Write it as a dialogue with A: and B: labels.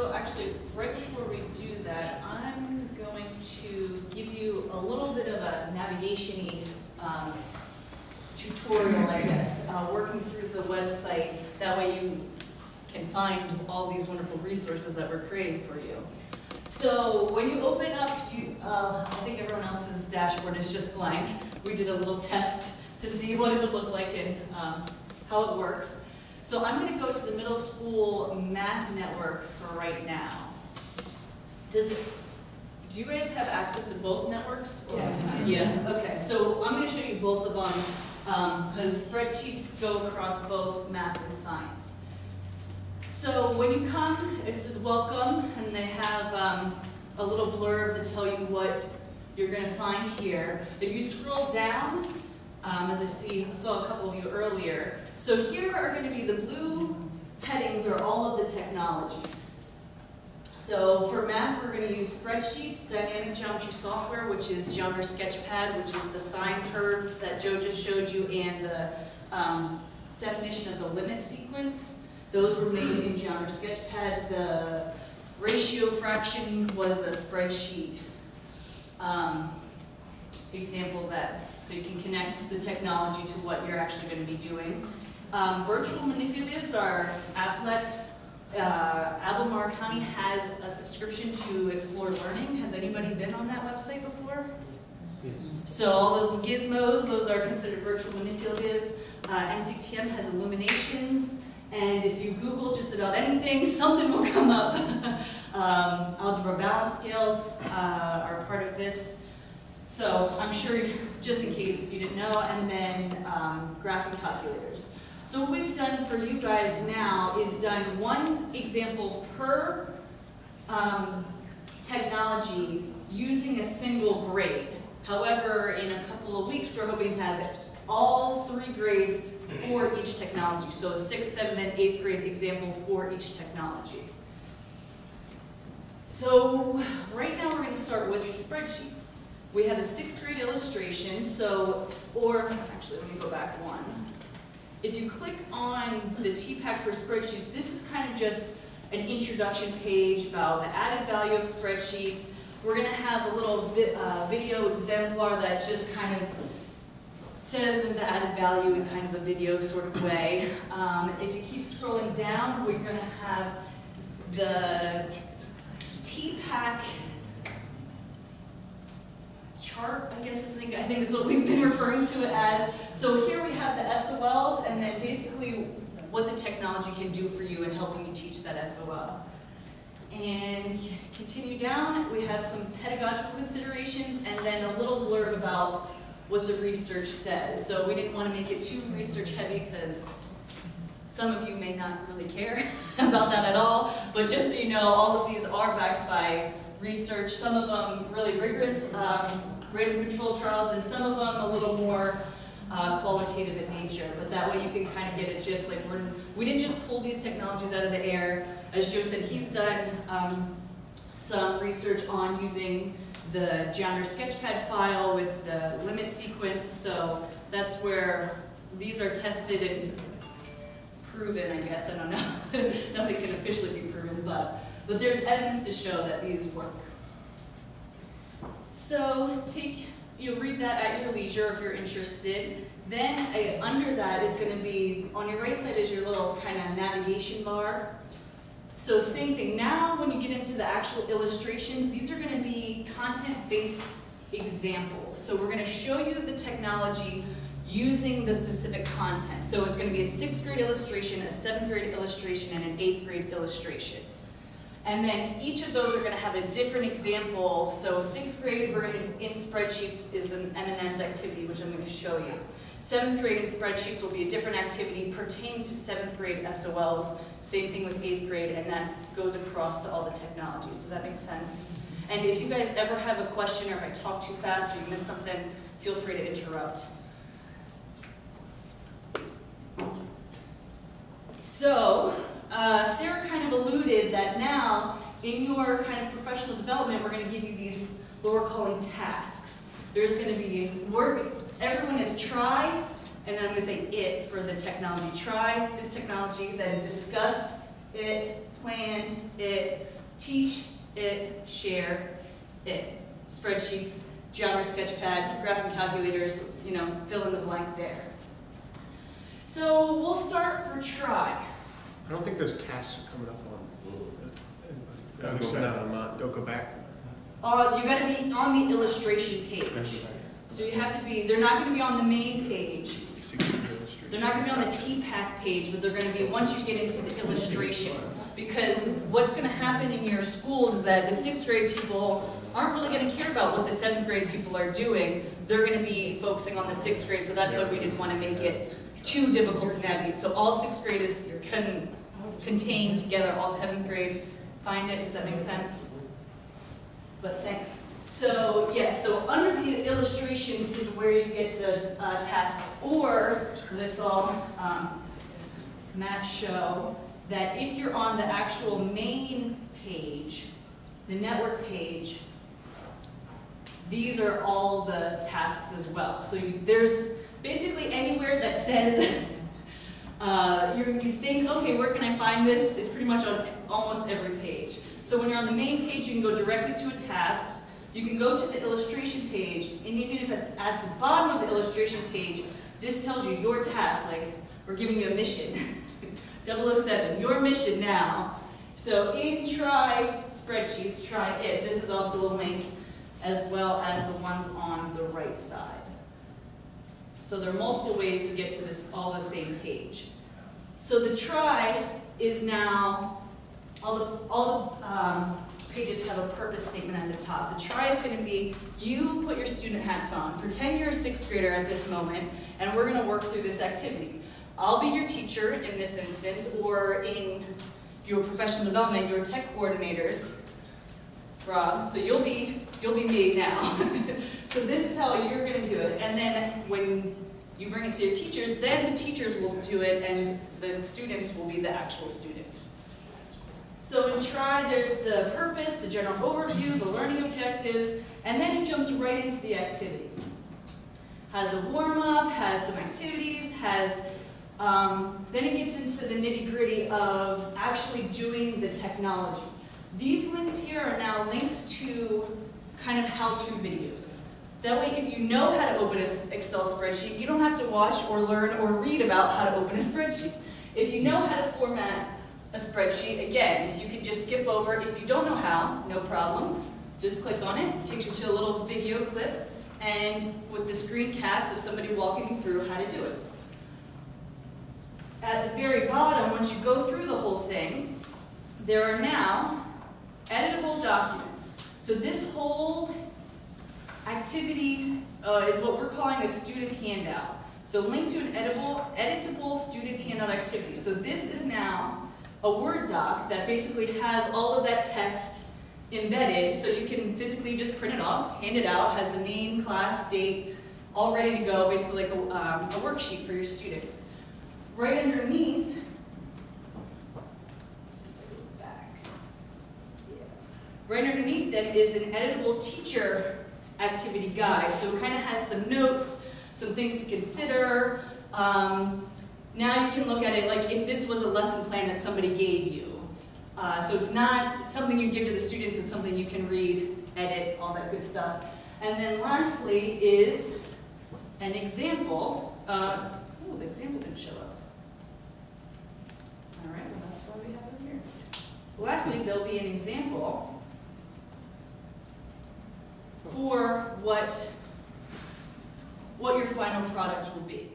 A: So actually, right before we do that, I'm going to give you a little bit of a navigation-y tutorial, I guess, working through the website. That way you can find all these wonderful resources that we're creating for you. So when you open up, I think everyone else's dashboard is just blank. We did a little test to see what it would look like and how it works. So I'm going to go to the middle school math network for right now. Do you guys have access to both networks? Or?
B: Yes.
A: Yeah. Okay. So I'm going to show you both of them because spreadsheets go across both math and science. So when you come, it says welcome, and they have a little blurb to tell you what you're going to find here. If you scroll down, as I saw a couple of you earlier, so here are going to be the blue headings are all of the technologies. So for math, we're going to use spreadsheets, dynamic geometry software, which is Geometry Sketchpad, which is the sine curve that Joe just showed you, and the definition of the limit sequence. Those were made in Geometry Sketchpad. The ratio fraction was a spreadsheet example so you can connect the technology to what you're actually going to be doing. Virtual manipulatives are applets. Albemarle County has a subscription to Explore Learning. Has anybody been on that website before?
B: Yes.
A: So all those gizmos, those are considered virtual manipulatives. NCTM has Illuminations. And if you Google just about anything, something will come up. Algebra balance scales are part of this. So I'm sure, just in case you didn't know, and then graphing calculators. So what we've done for you guys now is done one example per technology using a single grade. However, in a couple of weeks, we're hoping to have all 3 grades for each technology. So a 6th, 7th, and 8th grade example for each technology. So right now we're going to start with spreadsheets. We have a 6th grade illustration, actually let me go back one. If you click on the TPAC for spreadsheets, this is kind of just an introduction page about the added value of spreadsheets. We're going to have a little video exemplar that just kind of says the added value in kind of a video sort of way. If you keep scrolling down, we're going to have the TPAC chart, I think is what we've been referring to it as. So here we have the SOLs, and then basically what the technology can do for you in helping you teach that SOL. And continue down, we have some pedagogical considerations, and then a little blurb about what the research says. So we didn't want to make it too research heavy because some of you may not really care about that at all, but just so you know, all of these are backed by research, some of them really rigorous random control trials, and some of them a little more qualitative in nature, but that way you can kind of get it just like we didn't just pull these technologies out of the air. As Joe said, he's done some research on using the Geometry Sketchpad file with the limit sequence, so that's where these are tested and proven, I guess. I don't know. Nothing can officially be proven, but there's evidence to show that these work. So read that at your leisure if you're interested. Then under that is going to be, on your right side is your little kind of navigation bar. So same thing, now when you get into the actual illustrations, these are going to be content-based examples. So we're going to show you the technology using the specific content. So it's going to be a 6th grade illustration, a 7th grade illustration, and an 8th grade illustration. And then each of those are going to have a different example. So 6th grade, in spreadsheets is an M&M's activity, which I'm going to show you. 7th grade in spreadsheets will be a different activity pertaining to 7th grade SOLs. Same thing with 8th grade, and that goes across to all the technologies. Does that make sense? And if you guys ever have a question, or if I talk too fast or you miss something, feel free to interrupt. So, Sarah kind of alluded that now, in your kind of professional development, we're going to give you these, what we're calling tasks. There's going to be work, everyone is try, and then I'm going to say it for the technology. Try this technology, then discuss it, plan, it, teach, it, share, it. Spreadsheets, Geometry Sketchpad, graphing calculators, you know, fill in the blank there. So we'll start for try.
B: I don't think those tasks are coming up on. Go back.
A: You got to be on the illustration page. So you have to be. They're not going to be on the main page. They're not going to be on the TPAC page, but they're going to be once you get into the illustration. Because what's going to happen in your schools is that the 6th grade people aren't really going to care about what the 7th grade people are doing. They're going to be focusing on the 6th grade, so that's why we didn't want to make it too difficult to navigate. So all 6th grade is contained together, all 7th grade find it. Does that make sense? But thanks. So yes, so under the illustrations is where you get the tasks, or this all maps show that if you're on the actual main page, the network page, these are all the tasks as well. So there's basically anywhere that says, you think, okay, where can I find this? It's pretty much on almost every page. So when you're on the main page, you can go directly to a tasks. You can go to the illustration page, and even if at the bottom of the illustration page, this tells you your task, like we're giving you a mission. 007, your mission now. So in try spreadsheets, try it. This is also a link as well as the ones on the right side. So there are multiple ways to get to this all the same page. So the try is now, all the pages have a purpose statement at the top. The try is going to be, you put your student hats on. Pretend you're a 6th grader at this moment, and we're going to work through this activity. I'll be your teacher in this instance, or in your professional development, your tech coordinators, Rob. So you'll be me now. So this is how you're going to do it. And then when you bring it to your teachers, then the teachers will do it, and the students will be the actual students. So in try, there's the purpose, the general overview, the learning objectives, and then it jumps right into the activity. Has a warm-up, has some activities, has then it gets into the nitty-gritty of actually doing the technology. These links here are now links to kind of how-to videos. That way, if you know how to open an Excel spreadsheet, you don't have to watch or learn or read about how to open a spreadsheet. If you know how to format a spreadsheet, again, you can just skip over. If you don't know how, no problem. Just click on it. It takes you to a little video clip, and with the screencast of somebody walking you through how to do it. At the very bottom, once you go through the whole thing, there are now editable documents. So this whole activity is what we're calling a student handout. So link to an editable student handout activity. So this is now a Word doc that basically has all of that text embedded, so you can physically just print it off, hand it out, has the name, class, date, all ready to go, basically like a worksheet for your students. Right underneath, let's see if I go back. Yeah. Right underneath that is an editable teacher activity guide. So it kind of has some notes, some things to consider. Now you can look at it like if this was a lesson plan that somebody gave you. So it's not something you give to the students, it's something you can read, edit, all that good stuff. And then lastly is an example. Oh, the example didn't show up. All right, well that's why we have it here. Well, lastly, there'll be an example for what your final product will be.